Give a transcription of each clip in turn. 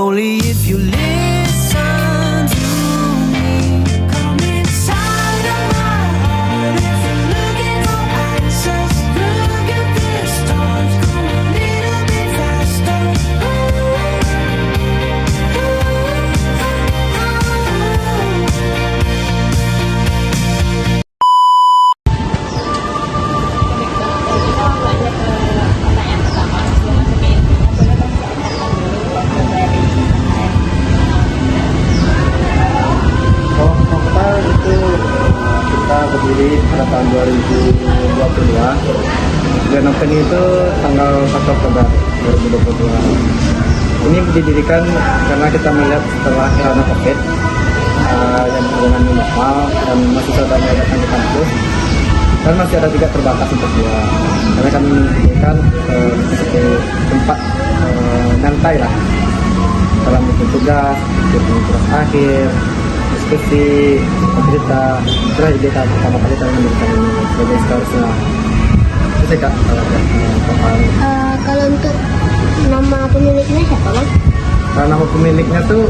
Only if you listen to me. Come inside of my heart. If you're looking for answers, look at the stars. Come a little bit faster. Kalau Moktar itu kita berdiri pada tahun 2022 dan opening itu tanggal 1 Oktober 2022. Ini didirikan karena kita melihat setelah era COVID yang dengan normal dan masih banyak datang ke kampus dan masih ada juga terbatas untuk dia. Karena kami mendirikan seperti tempat nyantai lah dalam bikin tugas, bikin tugas akhir, diskusi, cerita. Itulah ide pertama kali kami mendirikan ini sebagai seharusnya. Itu kak, Kalau untuk nama pemiliknya siapa bang? kalau nama pemiliknya tuh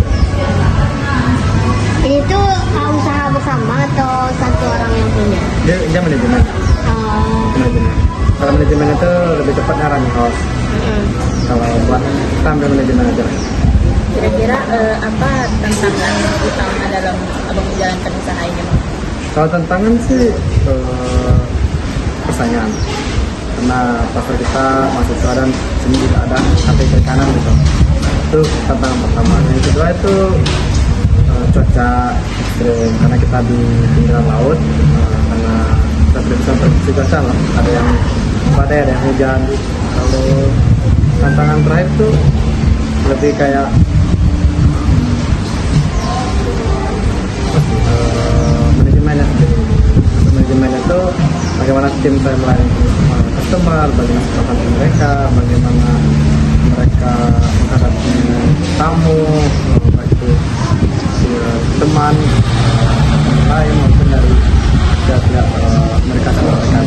Ini tuh usaha bersama atau satu orang yang punya? dia manajemen. Manajemen. Kalau manajemen itu lebih tepatnya running house. Kalau buat kita ambil manajemen aja. Kira-kira apa tantangan utama dalam abang menjalankan usaha ini? Kalau tantangan sih persaingan, karena pasar kita mahasiswa dan sini tidak ada sampai ke kanan gitu. Itu tantangan pertama. Yang kedua itu cuaca ekstrim, karena kita di pinggiran laut, karena kita tidak bisa prediksi cuaca lah. Ada yang badai, ada yang hujan. Lalu tantangan terakhir tuh lebih kayak manajemennya sendiri. Manajemen itu bagaimana tim saya melayani customer, bagaimana situasi mereka, bagaimana mereka menghadapi tamu, baik itu teman lain maupun dari pihak mereka sama mereka.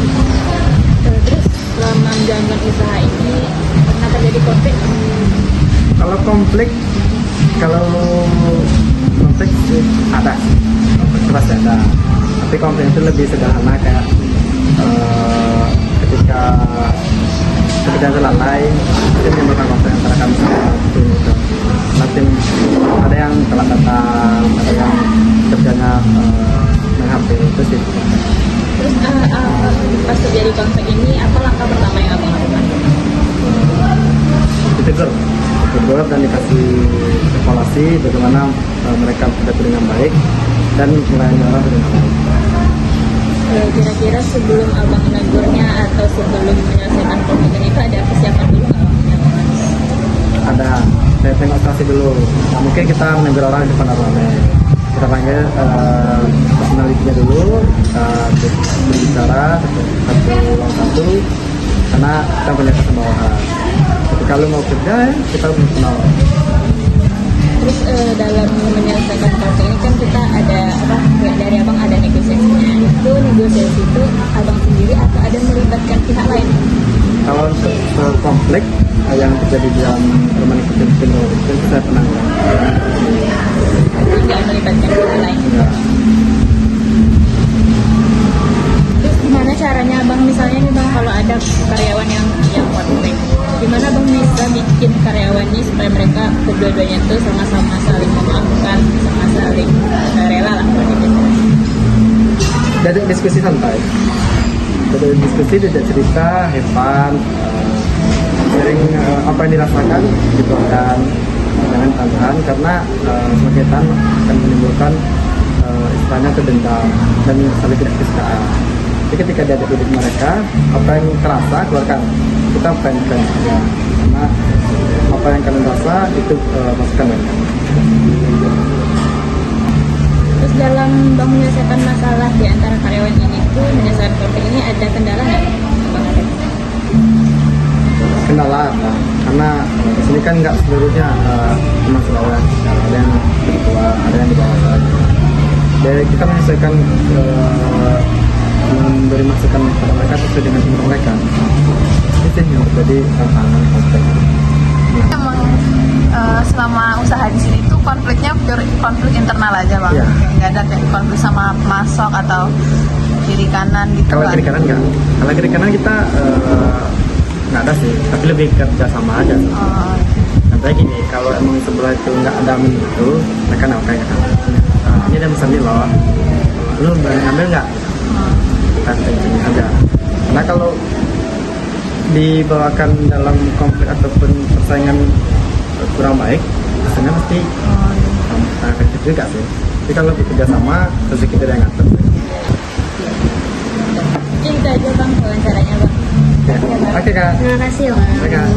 Terus selama menjalankan usaha ini pernah terjadi konflik? Kalau konflik sih ada, konflik pasti ada. Tapi konflik itu lebih sederhana kayak ketika pekerjaan itu lalai, itu menimbulkan konflik antara kami sama tim itu. Nah, tim ada yang telat datang, ada yang kerjanya main HP itu sih. Terus pas terjadi konflik ini apa langkah pertama yang abang lakukan? Ditegur dan dikasih evaluasi bagaimana mereka bekerja dengan baik dan melayani orang dengan baik. Kira-kira sebelum abang menegurnya atau sebelum menyelesaikan konflik ini itu ada persiapan dulu nggak abang? Ada, saya tengok situasi dulu. Nah, mungkin kita menegur orang di depan ramai. Kita panggil personalitinya dulu, kita berbicara satu, karena kita punya kesebawahan. Tapi kalau mau kerja, kita harus kenal. Terus dalam menyelesaikan konflik ini kan kita ada apa kayak dari abang ada negosiasinya. Itu negosiasi itu abang sendiri atau ada melibatkan pihak lain? Kalau untuk konflik yang terjadi di dalam rumah itu saya penanggung. Nggak melibatkan pihak lain. Ya. Terus gimana caranya abang misalnya nih bang kalau ada karyawan yang konflik, gimana bang bisa bikin karyawan ini supaya mereka kedua-duanya tuh sama-sama saling memaafkan, sama saling rela lah kalau gitu. Jadi diskusi santai. Jadi diskusi, diajak cerita, have fun, sharing apa yang dirasakan, dituangkan, jangan tahan karena sebagai tahan akan menimbulkan istilahnya kedendam dan saling tidak kesukaan. Jadi ketika diajak hidup mereka, apa yang terasa keluarkan, kita plan aja karena apa yang kalian rasa itu masukkan mereka. Terus dalam bang menyelesaikan masalah di antara karyawan ini tuh menyelesaikan konflik ini ada kendala nggak? Bang ada? Kendala apa? Karena di sini kan nggak seluruhnya cuma Sulawesi, ada yang tertua, ada yang di bawah saya. Jadi kita menyelesaikan memberi masukan kepada mereka sesuai dengan umur mereka. Itu sih yang terjadi tantangan konflik. Emang selama usaha di sini tuh konfliknya pure konflik internal aja bang, Iya. nggak ada kayak konflik sama masok atau kiri kanan gitu Kalau kan? kiri kanan enggak. Kalau kiri kanan kita nggak ada sih, tapi lebih kerja sama aja. Oh, Contohnya gini, kalau emang sebelah itu nggak ada min itu, mereka nak kayak kan. Ini ada pesan loh, lu berani ngambil nggak? Kan ini ada. Karena kalau dibawakan dalam konflik ataupun persaingan kurang baik, biasanya pasti efektif juga sih. Tapi kalau bekerja sama, terus kita yang ngatur. Itu aja bang wawancaranya bang. Oke kak. Terima kasih, Bang. Oke, Kak.